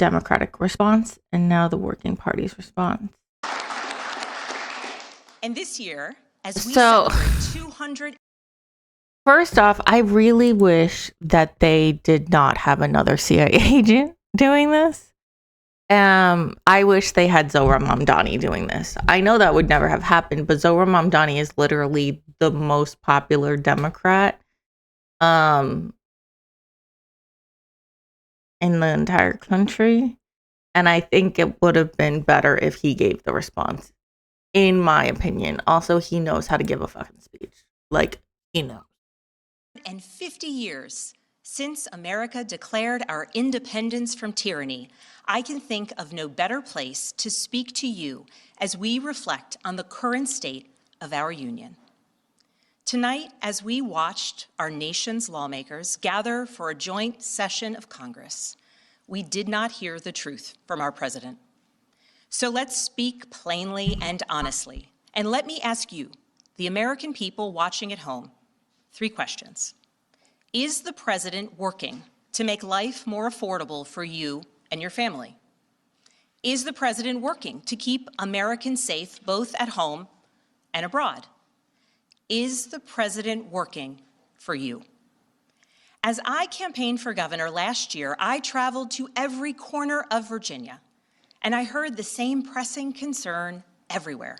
Democratic response and now the working party's response. And this year, as we So, celebrate 200... First off, I really wish that they did not have another CIA agent doing this. I wish they had Zohra Mamdani doing this. I know that would never have happened, but Zohra Mamdani is literally the most popular Democrat in the entire country. And I think it would have been better if he gave the response, in my opinion. Also, he knows how to give a fucking speech. Like, he knows. And 50 years since America declared our independence from tyranny, I can think of no better place to speak to you as we reflect on the current state of our union. Tonight, as we watched our nation's lawmakers gather for a joint session of Congress, we did not hear the truth from our president. So let's speak plainly and honestly. And let me ask you, the American people watching at home, 3 questions. Is the president working to make life more affordable for you and your family? Is the president working to keep Americans safe both at home and abroad? Is the president working for you? As I campaigned for governor last year, I traveled to every corner of Virginia, and I heard the same pressing concern everywhere.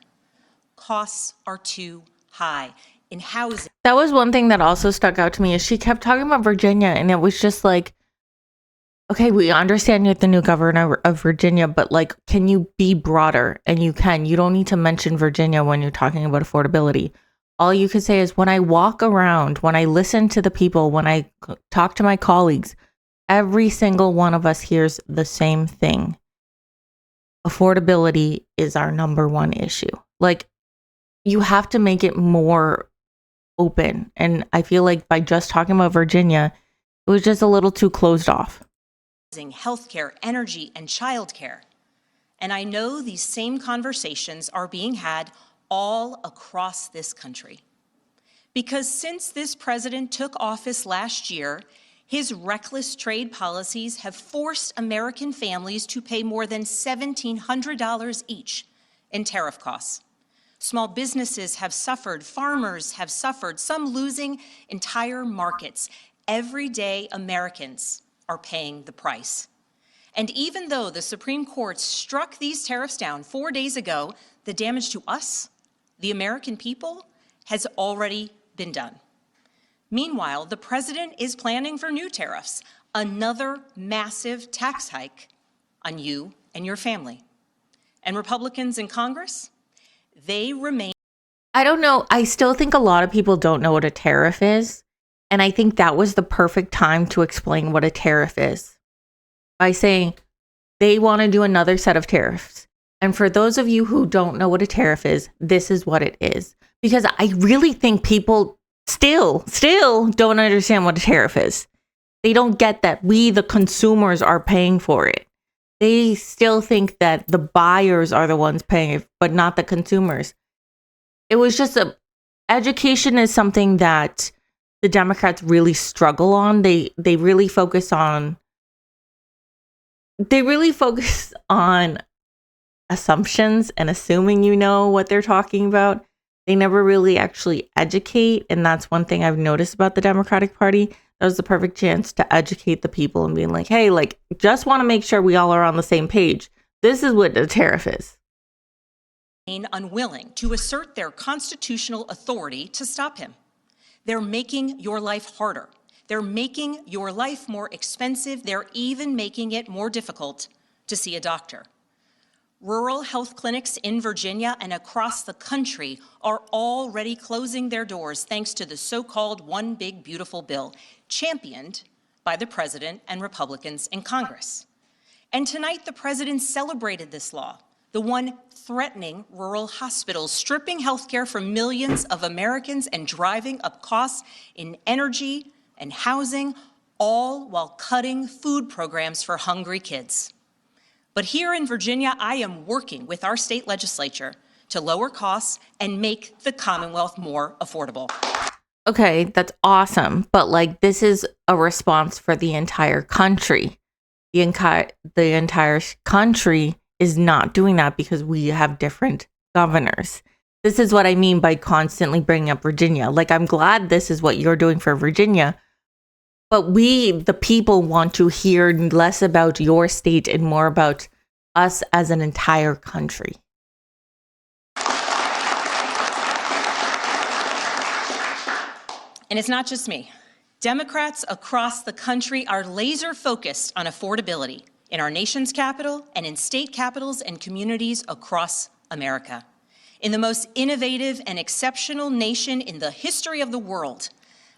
Costs are too high in housing. That was one thing that also stuck out to me is she kept talking about Virginia, and it was just like, okay, we understand you're the new governor of Virginia, but like, can you be broader? And you don't need to mention Virginia when you're talking about affordability. All you could say is when I walk around, when I listen to the people, when I talk to my colleagues, every single one of us hears the same thing. Affordability is our number one issue. Like, you have to make it more open. And I feel like by just talking about Virginia, it was just a little too closed off. Healthcare, energy, and childcare. And I know these same conversations are being had all across this country. Because since this president took office last year, his reckless trade policies have forced American families to pay more than $1,700 each in tariff costs. Small businesses have suffered, farmers have suffered, some losing entire markets. Everyday Americans are paying the price. And even though the Supreme Court struck these tariffs down 4 days ago, the damage to us, the American people, has already been done. Meanwhile, the president is planning for new tariffs, another massive tax hike on you and your family. And Republicans in Congress, they remain. I don't know. I still think a lot of people don't know what a tariff is. And I think that was the perfect time to explain what a tariff is by saying they want to do another set of tariffs. And for those of you who don't know what a tariff is, this is what it is. Because I really think people still don't understand what a tariff is. They don't get that we, the consumers, are paying for it. They still think that the buyers are the ones paying it, but not the consumers. It was just education is something that the Democrats really struggle on. They really focus on assumptions and assuming you know what they're talking about. They never really actually educate, and that's one thing I've noticed about the Democratic Party. That was the perfect chance to educate the people and being like, hey, like, just want to make sure we all are on the same page. This is what a tariff is. Unwilling to assert their constitutional authority to stop him. They're making your life harder. They're making your life more expensive. They're even making it more difficult to see a doctor. Rural health clinics in Virginia and across the country are already closing their doors thanks to the so-called One Big Beautiful Bill, championed by the president and Republicans in Congress. And tonight, the president celebrated this law, the one threatening rural hospitals, stripping healthcare from millions of Americans and driving up costs in energy and housing, all while cutting food programs for hungry kids. But here in Virginia, I am working with our state legislature to lower costs and make the Commonwealth more affordable. Okay, that's awesome. But like, this is a response for the entire country. the entire country is not doing that because we have different governors. This is what I mean by constantly bringing up Virginia. Like, I'm glad this is what you're doing for Virginia, but we, the people, want to hear less about your state and more about us as an entire country. And it's not just me. Democrats across the country are laser focused on affordability in our nation's capital and in state capitals and communities across America. In the most innovative and exceptional nation in the history of the world,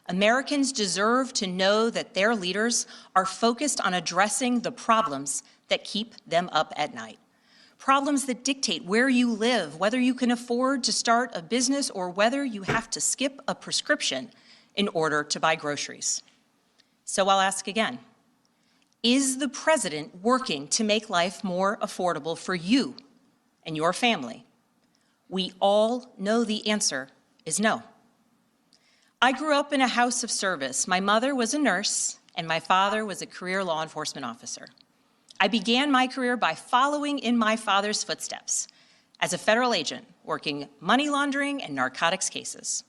Americans deserve to know that their leaders are focused on addressing the problems that keep them up at night. Problems that dictate where you live, whether you can afford to start a business or whether you have to skip a prescription in order to buy groceries. So I'll ask again, is the president working to make life more affordable for you and your family? We all know the answer is no. I grew up in a house of service. My mother was a nurse and my father was a career law enforcement officer. I began my career by following in my father's footsteps as a federal agent working money laundering and narcotics cases.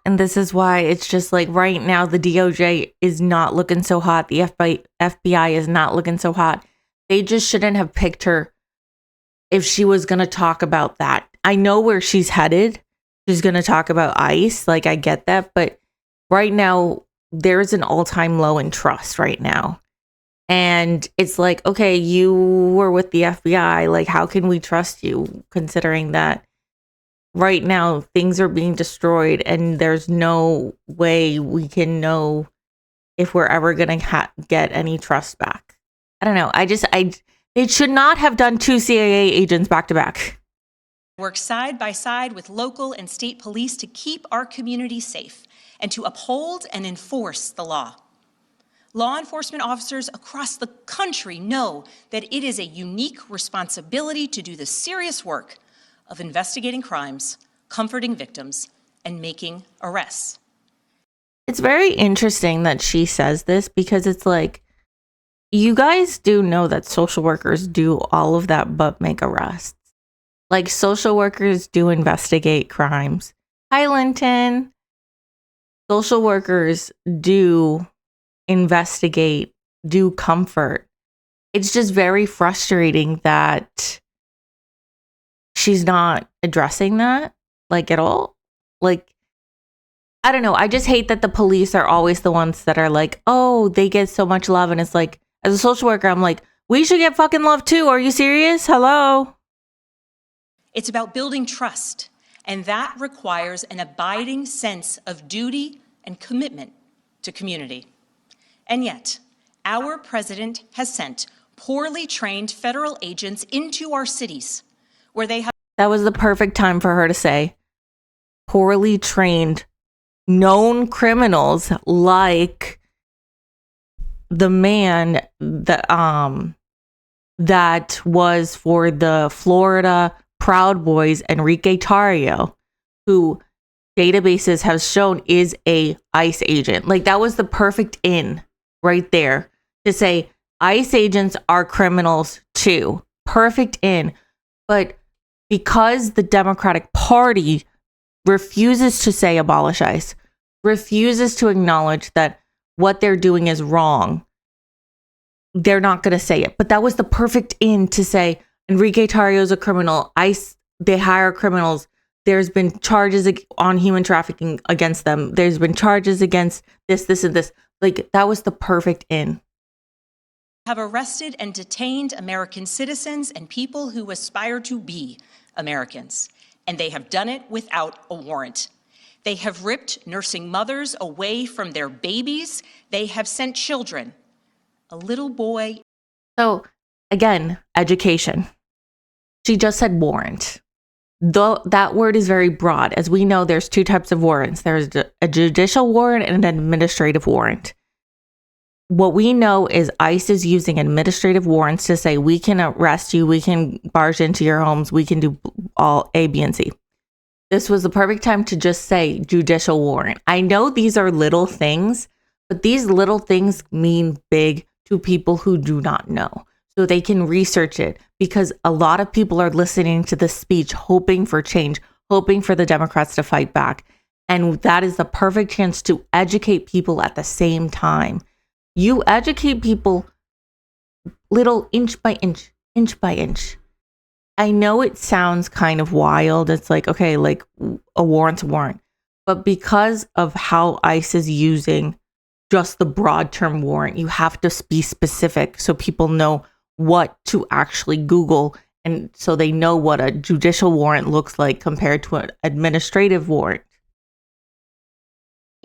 And this is why it's just like right now the DOJ is not looking so hot. The FBI is not looking so hot. They just shouldn't have picked her if she was going to talk about that. I know where she's headed. She's going to talk about ICE. Like, I get that. But right now, there's an all-time low in trust right now. And it's like, okay, you were with the FBI. Like, how can we trust you considering that right now things are being destroyed and there's no way we can know if we're ever going to get any trust back? I don't know. They should not have done 2 CIA agents back to back. Work side by side with local and state police to keep our community safe and to uphold and enforce the law. Law enforcement officers across the country know that it is a unique responsibility to do the serious work of investigating crimes, comforting victims, and making arrests. It's very interesting that she says this because it's like, you guys do know that social workers do all of that but make arrests. Like, social workers do investigate crimes. Hi, Linton. Social workers do investigate, do comfort. It's just very frustrating that she's not addressing that, like, at all. Like, I don't know. I just hate that the police are always the ones that are like, oh, they get so much love. And it's like, as a social worker, I'm like, we should get fucking love too. Are you serious? Hello? It's about building trust, and that requires an abiding sense of duty and commitment to community. And yet, our president has sent poorly trained federal agents into our cities where they have... That was the perfect time for her to say poorly trained known criminals like the man that was for the Florida Proud Boys, Enrique Tarrio, who databases have shown is a ICE agent. Like, that was the perfect in right there to say ICE agents are criminals too. Perfect in. But because the Democratic Party refuses to say abolish ICE, refuses to acknowledge that what they're doing is wrong, they're not going to say it. But that was the perfect in to say Enrique Tarrio is a criminal. ICE, they hire criminals. There's been charges on human trafficking against them. There's been charges against this, and this. Like, that was the perfect in. Have arrested and detained American citizens and people who aspire to be Americans. And they have done it without a warrant. They have ripped nursing mothers away from their babies. They have sent children, a little boy. So, again, education. She just said warrant. Though that word is very broad. As we know, there's 2 types of warrants. There's a judicial warrant and an administrative warrant. What we know is ICE is using administrative warrants to say we can arrest you, we can barge into your homes, we can do all A, B, and C. This was the perfect time to just say judicial warrant. I know these are little things, but these little things mean big to people who do not know so they can research it, because a lot of people are listening to this speech hoping for change, hoping for the Democrats to fight back. And that is the perfect chance to educate people at the same time. You educate people little inch by inch, inch by inch. I know it sounds kind of wild. It's like, okay, like a warrant's a warrant. But because of how ICE is using just the broad term warrant, you have to be specific so people know what to actually Google, and so they know what a judicial warrant looks like compared to an administrative warrant.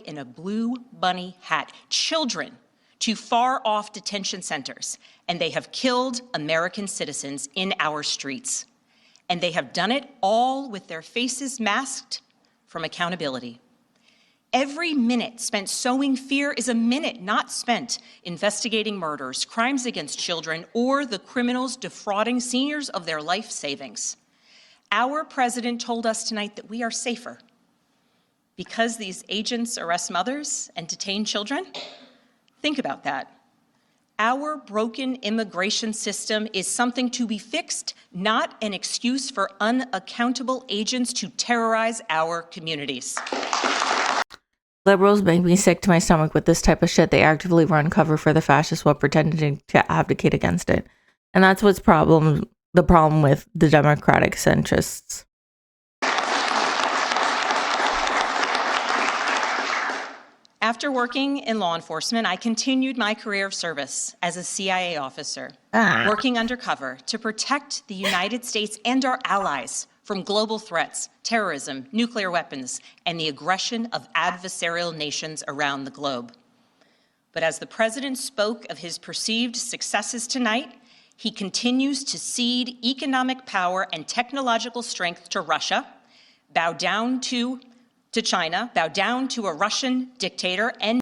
In a blue bunny hat, children to far off detention centers, and they have killed American citizens in our streets. And they have done it all with their faces masked from accountability. Every minute spent sowing fear is a minute not spent investigating murders, crimes against children, or the criminals defrauding seniors of their life savings. Our president told us tonight that we are safer because these agents arrest mothers and detain children. Think about that. Our broken immigration system is something to be fixed, not an excuse for unaccountable agents to terrorize our communities. Liberals make me sick to my stomach with this type of shit. They actively run cover for the fascists while pretending to advocate against it. And that's what's the problem with the Democratic centrists. After working in law enforcement, I continued my career of service as a CIA officer, working undercover to protect the United States and our allies from global threats, terrorism, nuclear weapons, and the aggression of adversarial nations around the globe. But as the president spoke of his perceived successes tonight, he continues to cede economic power and technological strength to Russia, bow down to China, bow down to a Russian dictator, and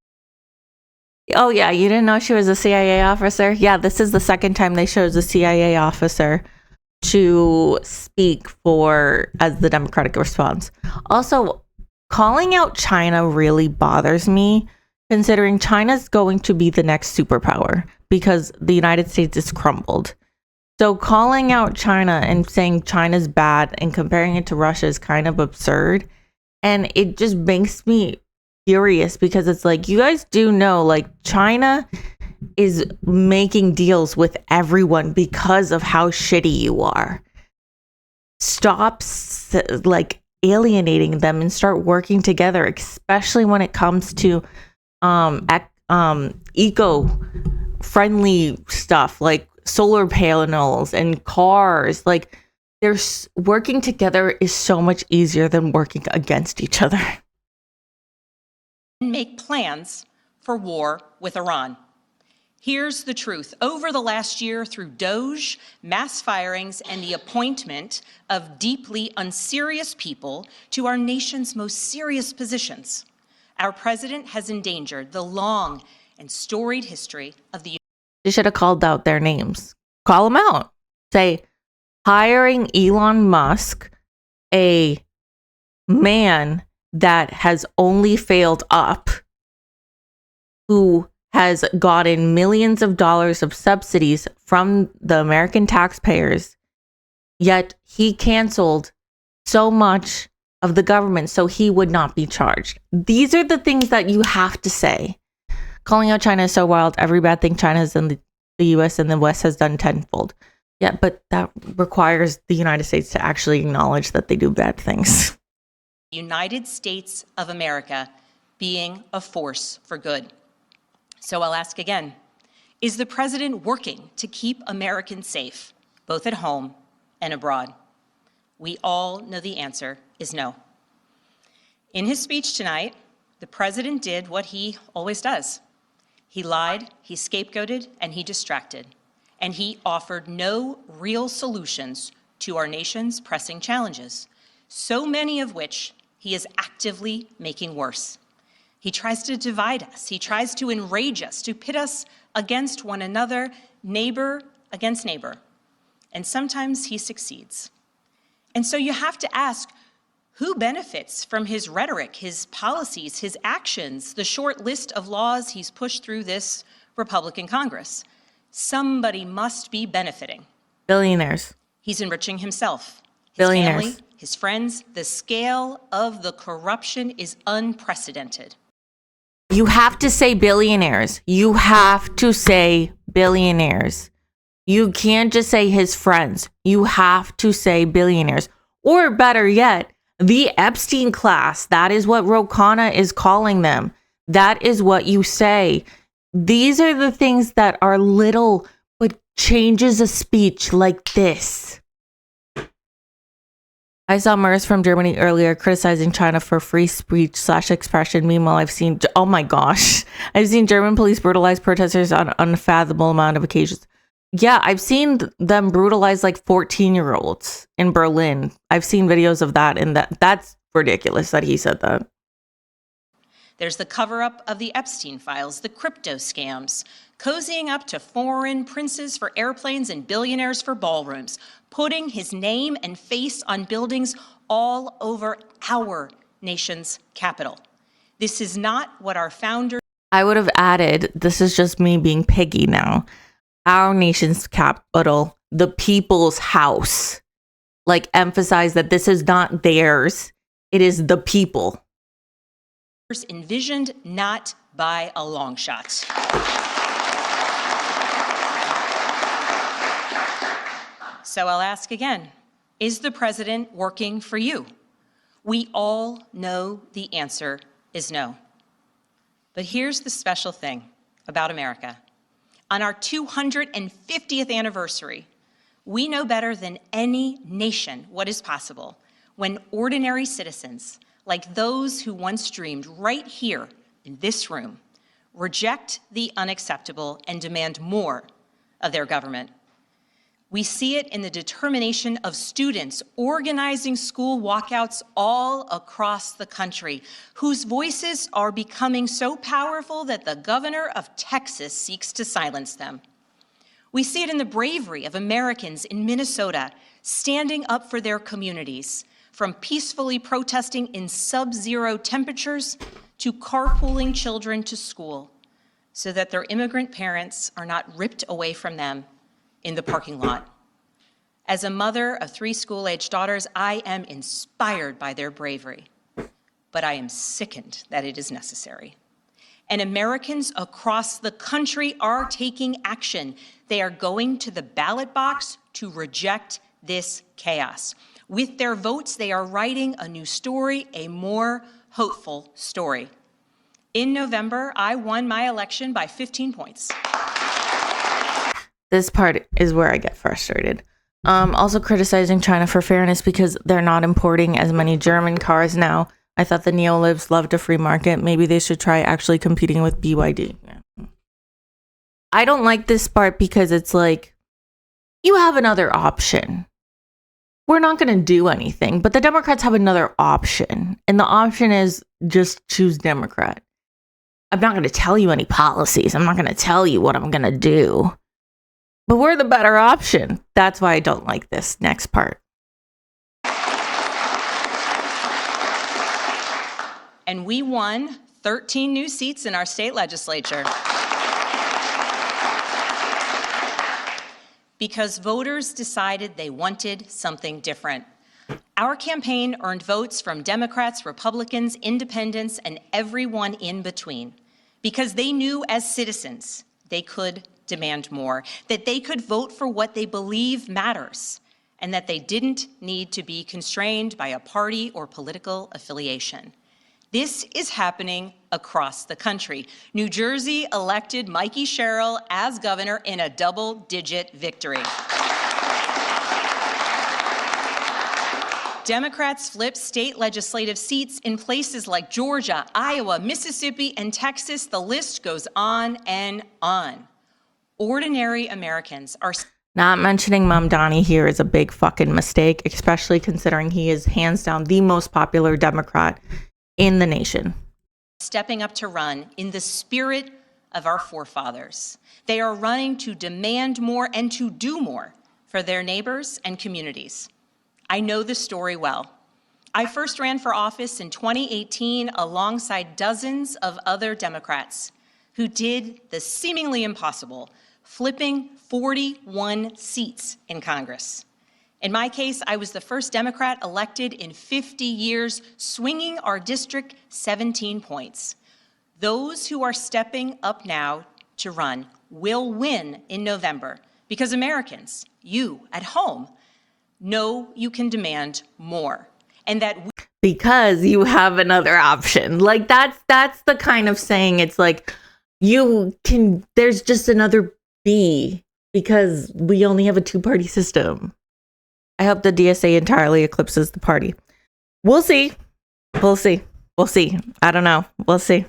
oh yeah, you didn't know she was a CIA officer? Yeah, this is the second time they chose a CIA officer to speak for as the Democratic response. Also, calling out China really bothers me, considering China's going to be the next superpower because the United States is crumbled. So calling out China and saying China's bad and comparing it to Russia is kind of absurd. And it just makes me furious because it's like, you guys do know, like, China is making deals with everyone because of how shitty you are. Stop like alienating them and start working together, especially when it comes to eco-friendly stuff like solar panels and cars. Like, working together is so much easier than working against each other. make plans for war with Iran. Here's the truth. Over the last year, through Doge, mass firings, and the appointment of deeply unserious people to our nation's most serious positions, our president has endangered the long and storied history of the You should have called out their names. Call them out. Say, hiring Elon Musk, a man that has only failed up, who has gotten millions of dollars of subsidies from the American taxpayers, yet he canceled so much of the government so he would not be charged. These are the things that you have to say. Calling out China is so wild. Every bad thing China has done, the US and the West has done tenfold. Yeah, but that requires the United States to actually acknowledge that they do bad things. United States of America being a force for good. So I'll ask again, is the president working to keep Americans safe, both at home and abroad? We all know the answer is no. In his speech tonight, the president did what he always does. He lied, he scapegoated, and he distracted. And he offered no real solutions to our nation's pressing challenges, so many of which he is actively making worse. He tries to divide us. He tries to enrage us, to pit us against one another, neighbor against neighbor. And sometimes he succeeds. And so you have to ask, who benefits from his rhetoric, his policies, his actions, the short list of laws he's pushed through this Republican Congress. Somebody must be benefiting. Billionaires. He's enriching himself, his Billionaires. family, his friends. The scale of the corruption is unprecedented. You have to say billionaires. You have to say billionaires. You can't just say his friends. You have to say billionaires. Or better yet, the Epstein class. That is what Ro Khanna is calling them. That is what you say. These are the things that are little, but changes a speech like this. I saw Mers from Germany earlier criticizing China for free speech / expression. Meanwhile, I've seen German police brutalize protesters on an unfathomable amount of occasions. Yeah, I've seen them brutalize like 14-year-olds in Berlin. I've seen videos of that, and that's ridiculous that he said that. There's the cover-up of the Epstein files, the crypto scams, cozying up to foreign princes for airplanes and billionaires for ballrooms, putting his name and face on buildings all over our nation's capital. This is not what our founders... I would have added, this is just me being piggy now, our nation's capital, the people's house. Like, emphasize that this is not theirs. It is the people. Envisioned, not by a long shot. So I'll ask again, is the president working for you? We all know the answer is no. But here's the special thing about America. On our 250th anniversary, we know better than any nation what is possible when ordinary citizens, like those who once dreamed right here in this room, reject the unacceptable and demand more of their government. We see it in the determination of students organizing school walkouts all across the country, whose voices are becoming so powerful that the governor of Texas seeks to silence them. We see it in the bravery of Americans in Minnesota standing up for their communities, from peacefully protesting in sub-zero temperatures to carpooling children to school so that their immigrant parents are not ripped away from them in the parking lot. As a mother of 3 school-aged daughters, I am inspired by their bravery, but I am sickened that it is necessary. And Americans across the country are taking action. They are going to the ballot box to reject this chaos. With their votes, they are writing a new story, a more hopeful story. In November, I won my election by 15 points. This part is where I get frustrated. Also criticizing China for fairness because they're not importing as many German cars now. I thought the neolibs loved a free market. Maybe they should try actually competing with BYD. Yeah. I don't like this part because it's like, you have another option. We're not going to do anything, but the Democrats have another option. And the option is just choose Democrat. I'm not going to tell you any policies. I'm not going to tell you what I'm going to do. But we're the better option. That's why I don't like this next part. And we won 13 new seats in our state legislature. Because voters decided they wanted something different. Our campaign earned votes from Democrats, Republicans, independents, and everyone in between. Because they knew as citizens they could demand more, that they could vote for what they believe matters, and that they didn't need to be constrained by a party or political affiliation. This is happening across the country. New Jersey elected Mikey Sherrill as governor in a double-digit victory. Democrats flipped state legislative seats in places like Georgia, Iowa, Mississippi, and Texas. The list goes on and on. Ordinary Americans are... Not mentioning Mamdani here is a big fucking mistake, especially considering he is hands down the most popular Democrat in the nation. Stepping up to run in the spirit of our forefathers. They are running to demand more and to do more for their neighbors and communities. I know this story well. I first ran for office in 2018 alongside dozens of other Democrats who did the seemingly impossible, flipping 41 seats in Congress. In my case, I was the first Democrat elected in 50 years, swinging our district 17 points. Those who are stepping up now to run will win in November because Americans, you at home, know you can demand more and that because you have another option. Like that's the kind of saying. It's like there's just another B because we only have a two-party system. I hope the DSA entirely eclipses the party. We'll see. We'll see. We'll see. I don't know. We'll see.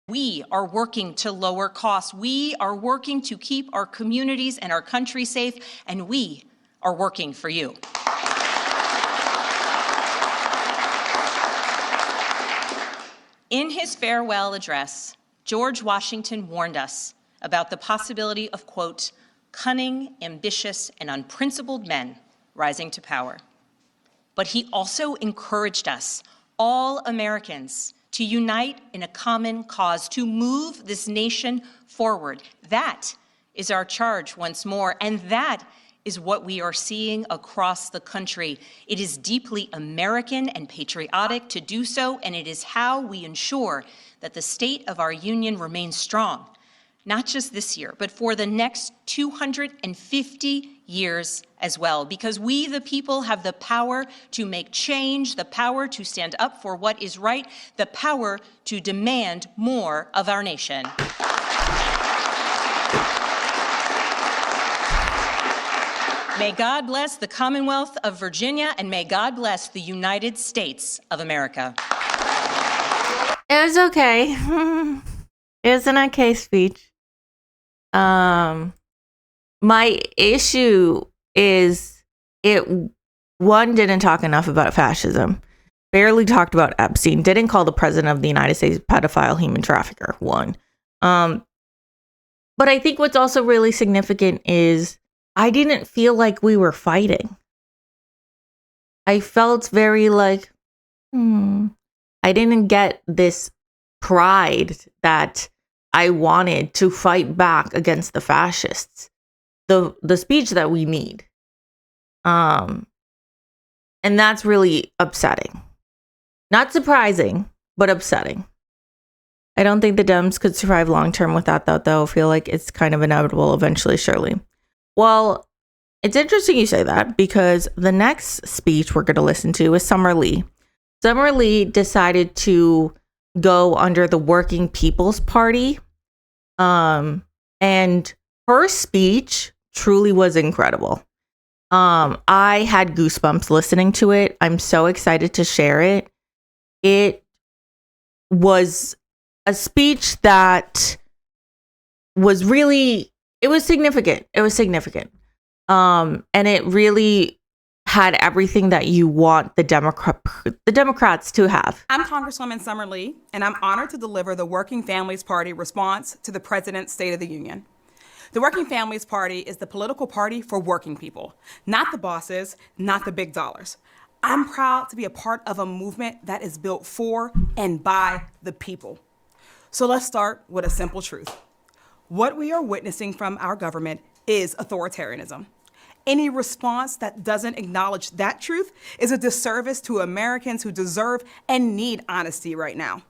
We are working to lower costs. We are working to keep our communities and our country safe, and we are working for you. In his farewell address, George Washington warned us about the possibility of, quote, cunning, ambitious, and unprincipled men rising to power. But he also encouraged us, all Americans, to unite in a common cause, to move this nation forward. That is our charge once more, and that is what we are seeing across the country. It is deeply American and patriotic to do so, and it is how we ensure that the state of our union remains strong, not just this year, but for the next 250 years as well, because we, the people, have the power to make change, the power to stand up for what is right, the power to demand more of our nation. May God bless the Commonwealth of Virginia, and may God bless the United States of America. It was okay. It was an okay speech. My issue is one, didn't talk enough about fascism, barely talked about Epstein, didn't call the president of the United States a pedophile human trafficker, one. But I think what's also really significant is I didn't feel like we were fighting. I felt very like, I didn't get this pride that I wanted to fight back against the fascists. The speech that we need. And that's really upsetting. Not surprising, but upsetting. I don't think the Dems could survive long term without that, though. I feel like it's kind of inevitable eventually, surely. Well, it's interesting you say that because the next speech we're going to listen to is Summer Lee. Summer Lee decided to go under the Working People's Party. And her speech truly was incredible. I had goosebumps listening to it. I'm so excited to share it. It was a speech that was really, it was significant. It was significant. And it really had everything that you want the Democrats to have. I'm Congresswoman Summer Lee, and I'm honored to deliver the Working Families Party response to the President's State of the Union. The Working Families Party is the political party for working people, not the bosses, not the big dollars. I'm proud to be a part of a movement that is built for and by the people. So let's start with a simple truth. What we are witnessing from our government is authoritarianism. Any response that doesn't acknowledge that truth is a disservice to Americans who deserve and need honesty right now.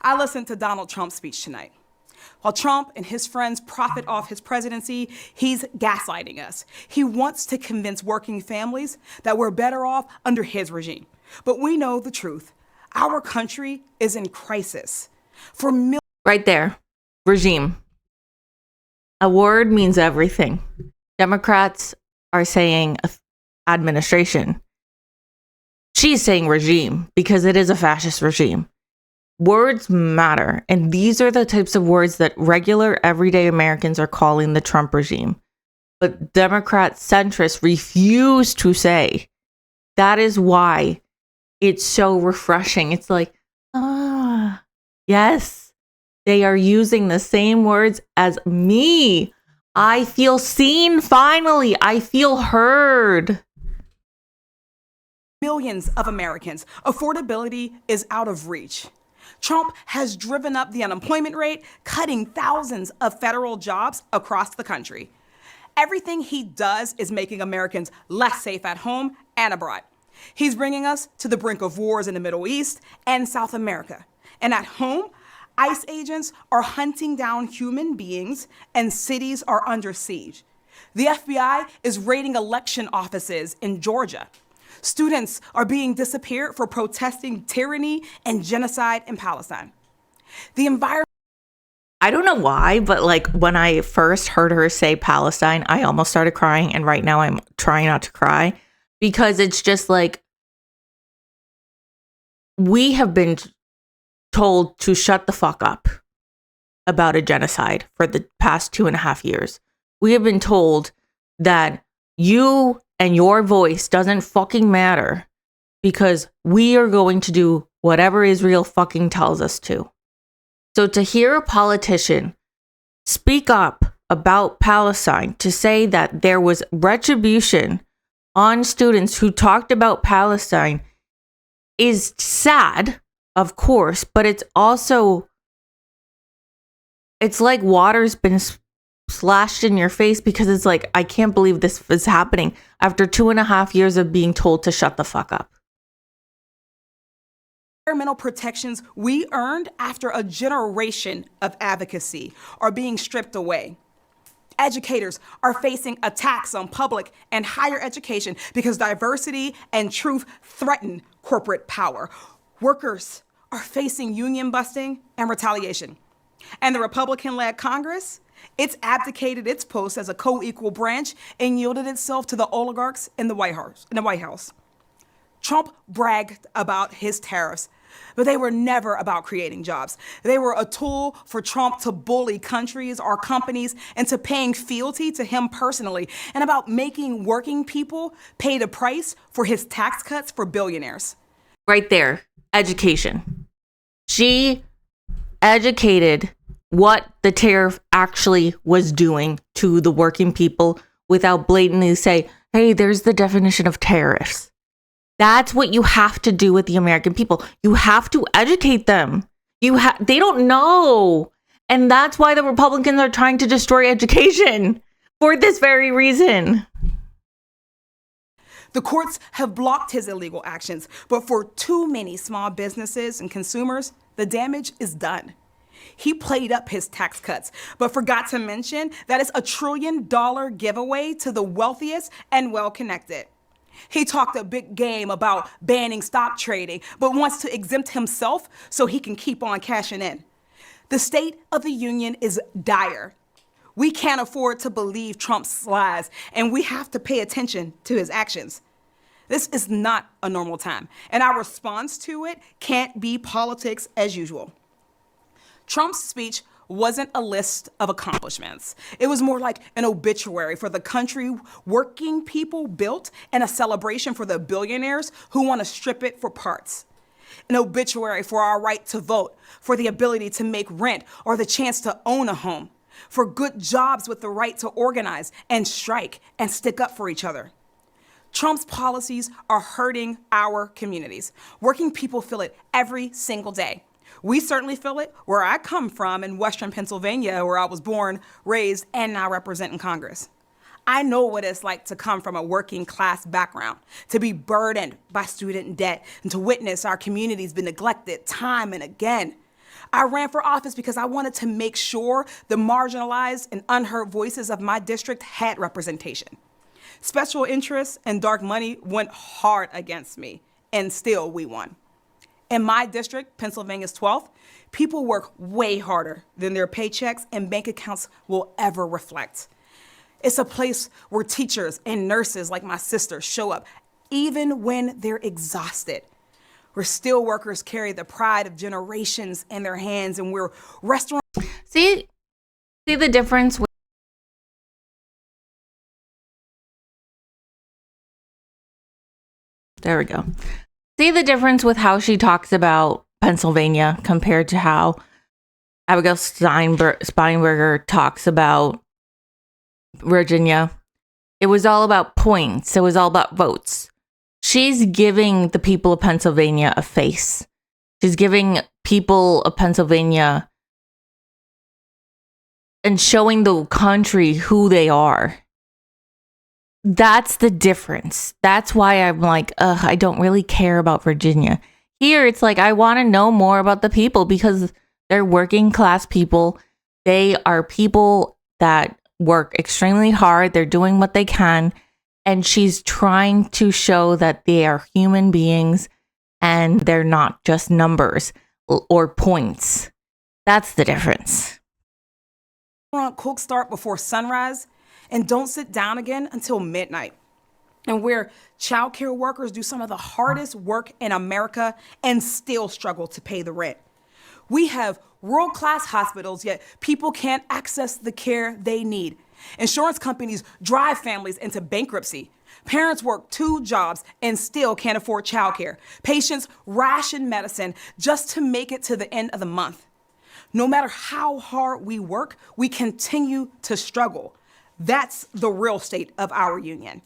I listened to Donald Trump's speech tonight. While Trump and his friends profit off his presidency, he's gaslighting us. He wants to convince working families that we're better off under his regime. But we know the truth. Our country is in crisis. Right there, regime. A word means everything. Democrats are saying administration. She's saying regime because it is a fascist regime. Words matter, and these are the types of words that regular, everyday Americans are calling the Trump regime. But Democrat centrists refuse to say. That is why it's so refreshing. It's like, yes, they are using the same words as me. I feel seen, finally. I feel heard. Millions of Americans, affordability is out of reach. Trump has driven up the unemployment rate, cutting thousands of federal jobs across the country. Everything he does is making Americans less safe at home and abroad. He's bringing us to the brink of wars in the Middle East and South America. And at home, ICE agents are hunting down human beings and cities are under siege. The FBI is raiding election offices in Georgia. Students are being disappeared for protesting tyranny and genocide in Palestine. The environment. I don't know why, but like when I first heard her say Palestine, I almost started crying. And right now I'm trying not to cry because it's just like we have been told to shut the fuck up about a genocide for the past 2.5 years. We have been told that you and your voice doesn't fucking matter because we are going to do whatever Israel fucking tells us to. So to hear a politician speak up about Palestine, to say that there was retribution on students who talked about Palestine is sad, of course, but it's also, it's like water's been splashed in your face because it's like, I can't believe this is happening after 2.5 years of being told to shut the fuck up. Environmental protections we earned after a generation of advocacy are being stripped away. Educators are facing attacks on public and higher education because diversity and truth threaten corporate power. Workers are facing union busting and retaliation. And the Republican-led Congress, it's abdicated its post as a co-equal branch and yielded itself to the oligarchs in the White House. Trump bragged about his tariffs, but they were never about creating jobs. They were a tool for Trump to bully countries or companies into paying fealty to him personally, and about making working people pay the price for his tax cuts for billionaires. Right there, education. She educated what the tariff actually was doing to the working people without blatantly say, hey, there's the definition of tariffs. That's what you have to do with the American people. You have to educate them. They don't know. And that's why the Republicans are trying to destroy education for this very reason. The courts have blocked his illegal actions, but for too many small businesses and consumers, the damage is done. He played up his tax cuts, but forgot to mention that it's $1 trillion giveaway to the wealthiest and well-connected. He talked a big game about banning stock trading, but wants to exempt himself so he can keep on cashing in. The state of the union is dire. We can't afford to believe Trump's lies, and we have to pay attention to his actions. This is not a normal time, and our response to it can't be politics as usual. Trump's speech wasn't a list of accomplishments. It was more like an obituary for the country working people built and a celebration for the billionaires who want to strip it for parts. An obituary for our right to vote, for the ability to make rent or the chance to own a home, for good jobs with the right to organize and strike and stick up for each other. Trump's policies are hurting our communities. Working people feel it every single day. We certainly feel it where I come from in Western Pennsylvania, where I was born, raised, and now represent in Congress. I know what it's like to come from a working class background, to be burdened by student debt, and to witness our communities be neglected time and again. I ran for office because I wanted to make sure the marginalized and unheard voices of my district had representation. Special interests and dark money went hard against me, and still we won. In my district, Pennsylvania's 12th, people work way harder than their paychecks and bank accounts will ever reflect. It's a place where teachers and nurses like my sister show up, even when they're exhausted. Where steel workers carry the pride of generations in their hands, and where restaurants... See the difference? There we go. See the difference with how she talks about Pennsylvania compared to how Abigail Steinberger talks about Virginia. It was all about points. It was all about votes. She's giving the people of Pennsylvania a face. She's giving people of Pennsylvania and showing the country who they are. That's the difference. That's why I'm like, I don't really care about Virginia. Here, it's like, I want to know more about the people because they're working class people. They are people that work extremely hard. They're doing what they can. And she's trying to show that they are human beings and they're not just numbers or points. That's the difference. Cook start before sunrise and don't sit down again until midnight. And where childcare workers do some of the hardest work in America and still struggle to pay the rent. We have world-class hospitals, yet people can't access the care they need. Insurance companies drive families into bankruptcy. Parents work 2 jobs and still can't afford childcare. Patients ration medicine just to make it to the end of the month. No matter how hard we work, we continue to struggle. That's the real state of our union.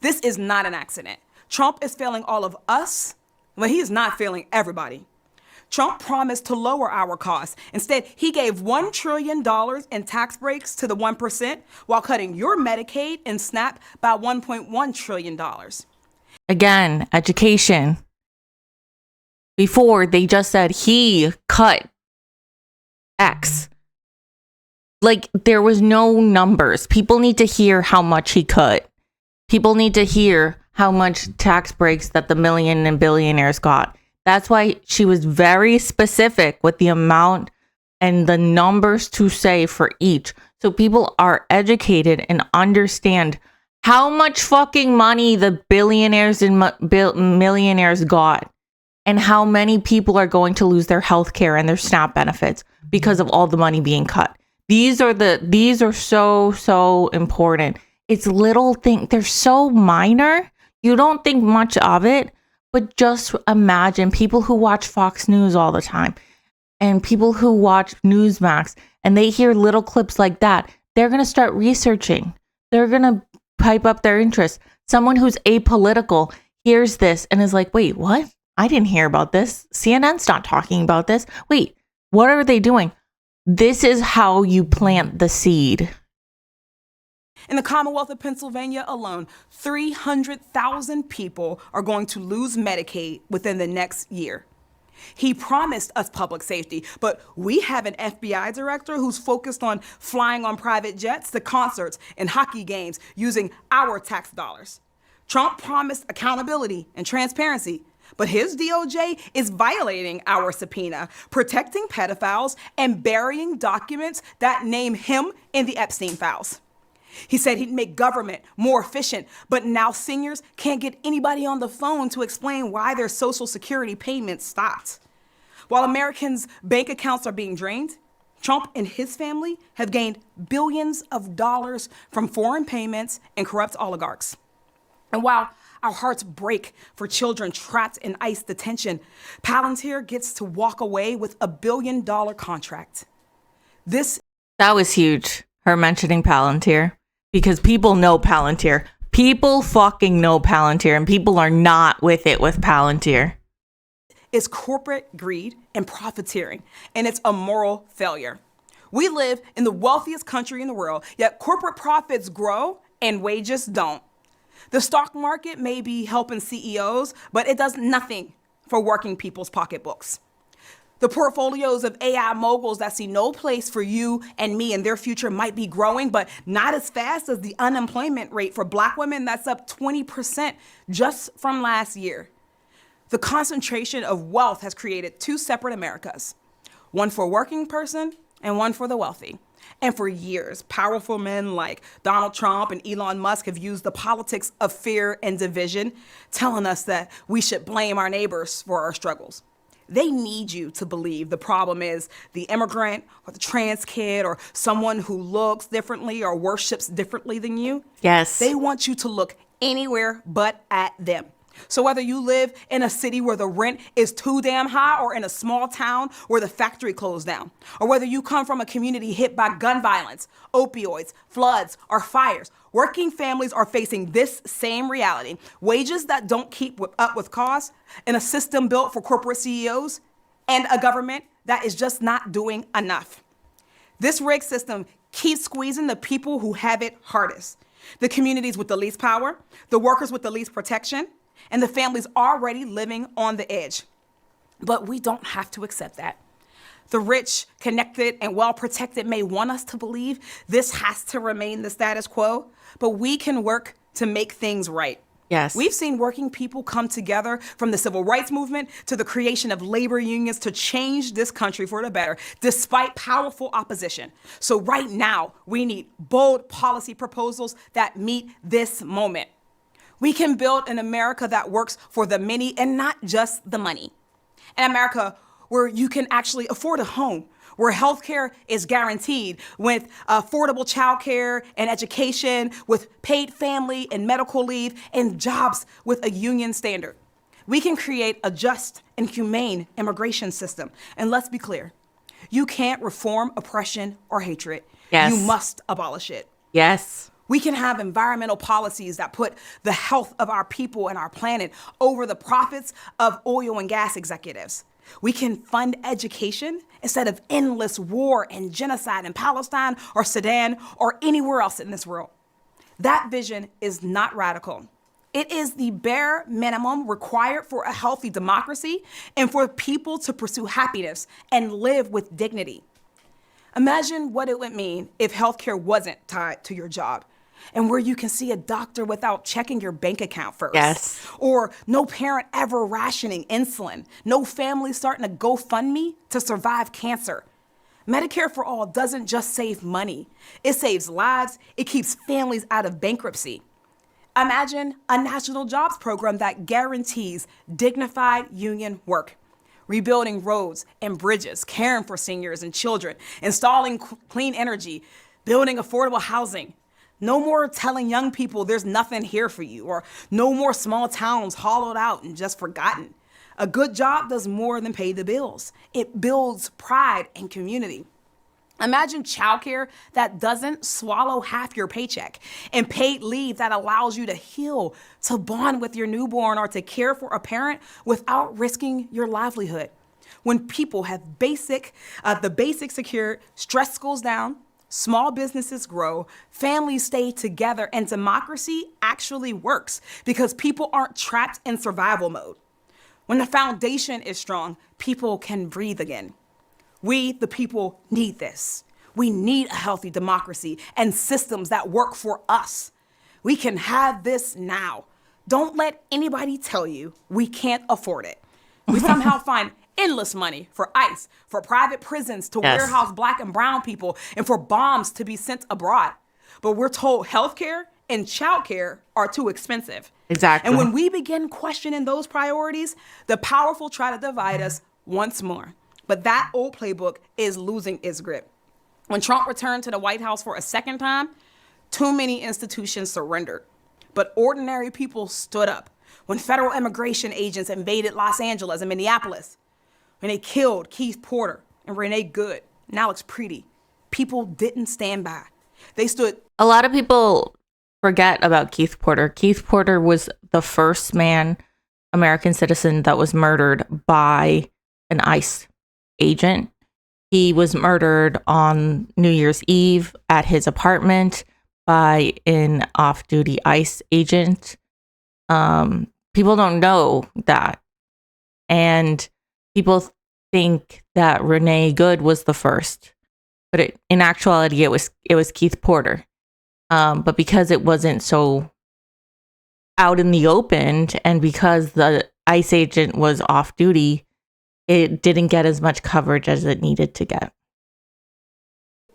This is not an accident. Trump is failing all of us, but he is not failing everybody. Trump promised to lower our costs. Instead, he gave $1 trillion in tax breaks to the 1% while cutting your Medicaid and SNAP by $1.1 trillion. Again, education. Before, they just said he cut X. Like, there was no numbers. People need to hear how much he cut. People need to hear how much tax breaks that the million and billionaires got. That's why she was very specific with the amount and the numbers to say for each. So people are educated and understand how much fucking money the billionaires and millionaires got and how many people are going to lose their health care and their SNAP benefits because of all the money being cut. These are so important. It's little things. They're so minor. You don't think much of it, but just imagine people who watch Fox News all the time and people who watch Newsmax and they hear little clips like that. They're going to start researching. They're going to pipe up their interest. Someone who's apolitical hears this and is like, wait, what? I didn't hear about this. CNN's not talking about this. Wait, what are they doing? This is how you plant the seed. In the Commonwealth of Pennsylvania alone, 300,000 people are going to lose Medicaid within the next year. He promised us public safety, but we have an FBI director who's focused on flying on private jets to concerts and hockey games using our tax dollars. Trump promised accountability and transparency, but his DOJ is violating our subpoena, protecting pedophiles and burying documents that name him in the Epstein files. He said he'd make government more efficient, but now seniors can't get anybody on the phone to explain why their Social Security payments stopped. While Americans' bank accounts are being drained, Trump and his family have gained billions of dollars from foreign payments and corrupt oligarchs. And while our hearts break for children trapped in ICE detention, Palantir gets to walk away with $1 billion contract. That was huge, her mentioning Palantir. Because people know Palantir. People fucking know Palantir, and people are not with it with Palantir. It's corporate greed and profiteering, and it's a moral failure. We live in the wealthiest country in the world, yet corporate profits grow and wages don't. The stock market may be helping CEOs, but it does nothing for working people's pocketbooks. The portfolios of AI moguls that see no place for you and me in their future might be growing, but not as fast as the unemployment rate for Black women that's up 20% just from last year. The concentration of wealth has created 2 separate Americas, one for a working person and one for the wealthy. And for years, powerful men like Donald Trump and Elon Musk have used the politics of fear and division, telling us that we should blame our neighbors for our struggles. They need you to believe the problem is the immigrant or the trans kid or someone who looks differently or worships differently than you. Yes. They want you to look anywhere but at them. So whether you live in a city where the rent is too damn high or in a small town where the factory closed down, or whether you come from a community hit by gun violence, opioids, floods, or fires, working families are facing this same reality. Wages that don't keep up with costs in a system built for corporate CEOs and a government that is just not doing enough. This rigged system keeps squeezing the people who have it hardest, the communities with the least power, the workers with the least protection, and the families already living on the edge. But we don't have to accept that. The rich, connected, and well-protected may want us to believe this has to remain the status quo, but we can work to make things right. Yes. We've seen working people come together from the civil rights movement to the creation of labor unions to change this country for the better, despite powerful opposition. So right now, we need bold policy proposals that meet this moment. We can build an America that works for the many and not just the money. An America where you can actually afford a home, where healthcare is guaranteed, with affordable childcare and education, with paid family and medical leave, and jobs with a union standard. We can create a just and humane immigration system. And let's be clear, you can't reform oppression or hatred. Yes. You must abolish it. Yes. We can have environmental policies that put the health of our people and our planet over the profits of oil and gas executives. We can fund education instead of endless war and genocide in Palestine or Sudan or anywhere else in this world. That vision is not radical. It is the bare minimum required for a healthy democracy and for people to pursue happiness and live with dignity. Imagine what it would mean if healthcare wasn't tied to your job, and where you can see a doctor without checking your bank account first. Yes. Or no parent ever rationing insulin. No family starting a GoFundMe to survive cancer. Medicare for All doesn't just save money. It saves lives. It keeps families out of bankruptcy. Imagine a national jobs program that guarantees dignified union work. Rebuilding roads and bridges, caring for seniors and children, installing clean energy, building affordable housing. No more telling young people there's nothing here for you, or no more small towns hollowed out and just forgotten. A good job does more than pay the bills. It builds pride and community. Imagine childcare that doesn't swallow half your paycheck, and paid leave that allows you to heal, to bond with your newborn, or to care for a parent without risking your livelihood. When people have the basics secured, stress goes down, small businesses grow, families stay together, and democracy actually works because people aren't trapped in survival mode. When the foundation is strong, people can breathe again. We, the people, need this. We need a healthy democracy and systems that work for us. We can have this now. Don't let anybody tell you we can't afford it. We somehow find endless money for ICE, for private prisons to Yes. warehouse Black and brown people, and for bombs to be sent abroad. But we're told healthcare and childcare are too expensive. Exactly. And when we begin questioning those priorities, the powerful try to divide us once more. But that old playbook is losing its grip. When Trump returned to the White House for a second time, too many institutions surrendered. But ordinary people stood up. When federal immigration agents invaded Los Angeles and Minneapolis, when they killed Keith Porter and Renee Good and Alex Preety, people didn't stand by. They stood. A lot of people forget about Keith Porter. Keith Porter was the first American citizen that was murdered by an ICE agent. He was murdered on New Year's Eve at his apartment by an off-duty ICE agent. People don't know that. And people think that Renee Good was the first. But in actuality, it was Keith Porter. But because it wasn't so out in the open, and because the ICE agent was off duty, it didn't get as much coverage as it needed to get.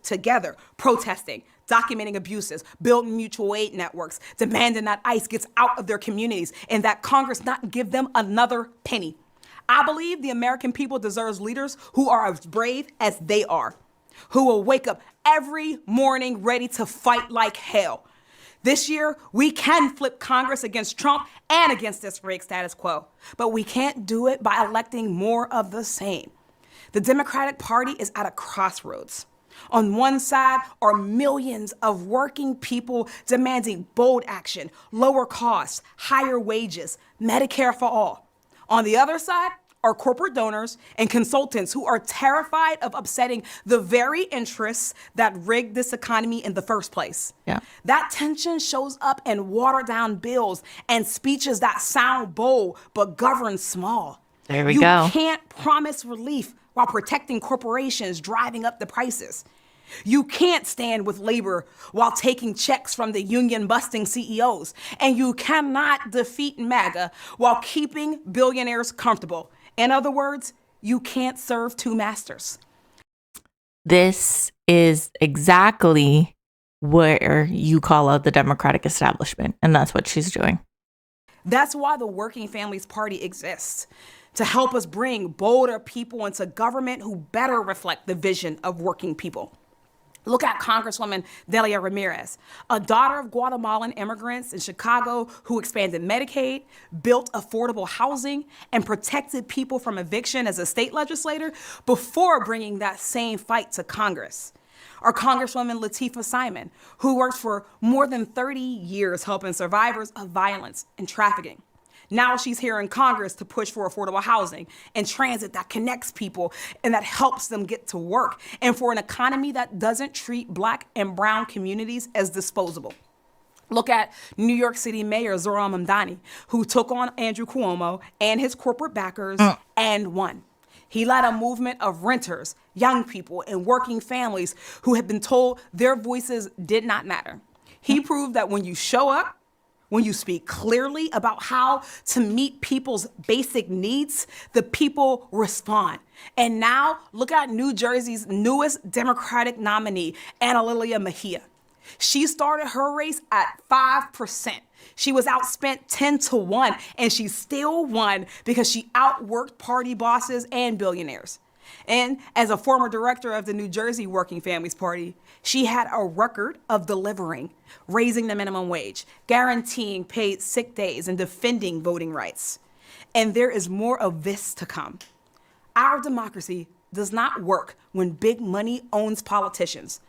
Together, protesting, documenting abuses, building mutual aid networks, demanding that ICE gets out of their communities and that Congress not give them another penny. I believe the American people deserves leaders who are as brave as they are, who will wake up every morning ready to fight like hell. This year, we can flip Congress against Trump and against this rigged status quo, but we can't do it by electing more of the same. The Democratic Party is at a crossroads. On one side are millions of working people demanding bold action, lower costs, higher wages, Medicare for all. On the other side are corporate donors and consultants who are terrified of upsetting the very interests that rigged this economy in the first place. Yeah. That tension shows up in watered down bills and speeches that sound bold but govern small. There we go. go. You can't promise relief while protecting corporations driving up the prices. You can't stand with labor while taking checks from the union-busting CEOs. And you cannot defeat MAGA while keeping billionaires comfortable. In other words, you can't serve two masters. This is exactly where you call out the Democratic establishment. And that's what she's doing. That's why the Working Families Party exists, to help us bring bolder people into government who better reflect the vision of working people. Look at Congresswoman Delia Ramirez, a daughter of Guatemalan immigrants in Chicago who expanded Medicaid, built affordable housing, and protected people from eviction as a state legislator before bringing that same fight to Congress. Or Congresswoman Latifah Simon, who works for more than 30 years helping survivors of violence and trafficking. Now she's here in Congress to push for affordable housing and transit that connects people and that helps them get to work, and for an economy that doesn't treat Black and brown communities as disposable. Look at New York City Mayor Zohran Mamdani, who took on Andrew Cuomo and his corporate backers and won. He led a movement of renters, young people, and working families who had been told their voices did not matter. He proved that when you show up, when you speak clearly about how to meet people's basic needs, the people respond. And now look at New Jersey's newest Democratic nominee, Ana Lilia Mejia. She started her race at 5%. She was outspent 10-1, and she still won because she outworked party bosses and billionaires. And as a former director of the New Jersey Working Families Party, she had a record of delivering, raising the minimum wage, guaranteeing paid sick days, and defending voting rights. And there is more of this to come. Our democracy does not work when big money owns politicians.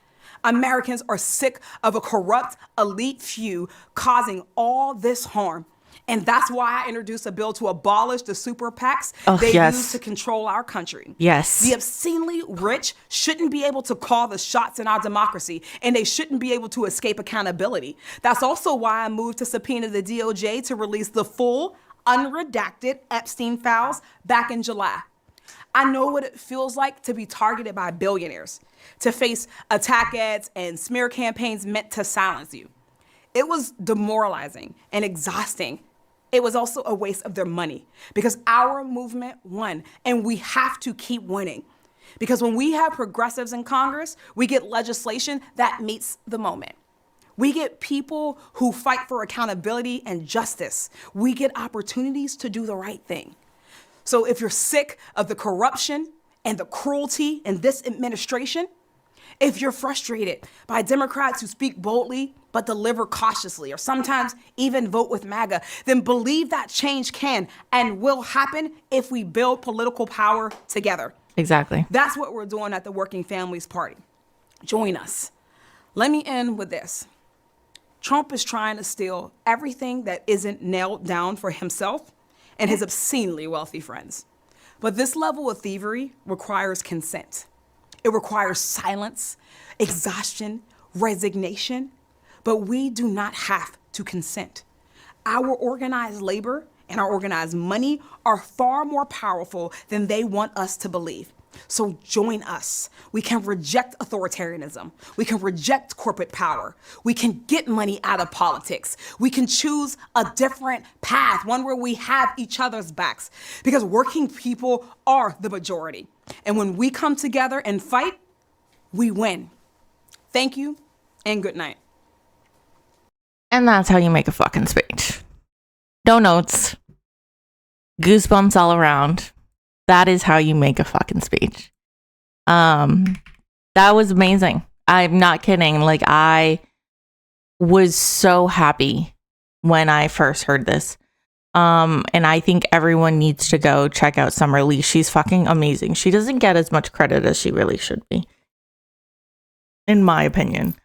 Americans are sick of a corrupt elite few causing all this harm. And that's why I introduced a bill to abolish the super PACs they use to control our country. Yes. The obscenely rich shouldn't be able to call the shots in our democracy, and they shouldn't be able to escape accountability. That's also why I moved to subpoena the DOJ to release the full, unredacted Epstein files back in July. I know what it feels like to be targeted by billionaires, to face attack ads and smear campaigns meant to silence you. It was demoralizing and exhausting. It was also a waste of their money because our movement won, and we have to keep winning. Because when we have progressives in Congress, we get legislation that meets the moment. We get people who fight for accountability and justice. We get opportunities to do the right thing. So if you're sick of the corruption and the cruelty in this administration, if you're frustrated by Democrats who speak boldly but deliver cautiously, or sometimes even vote with MAGA, then believe that change can and will happen if we build political power together. Exactly. That's what we're doing at the Working Families Party. Join us. Let me end with this. Trump is trying to steal everything that isn't nailed down for himself and his obscenely wealthy friends. But this level of thievery requires consent. It requires silence, exhaustion, resignation, but we do not have to consent. Our organized labor and our organized money are far more powerful than they want us to believe. So join us. We can reject authoritarianism. We can reject corporate power. We can get money out of politics. We can choose a different path, one where we have each other's backs, because working people are the majority. And when we come together and fight, we win. Thank you and good night. And that's how you make a fucking speech. No notes. Goosebumps all around. That is how you make a fucking speech. That was amazing. I'm not kidding. Like, I was so happy when I first heard this. And I think everyone needs to go check out Summer Lee. She's fucking amazing. She doesn't get as much credit as she really should be, in my opinion.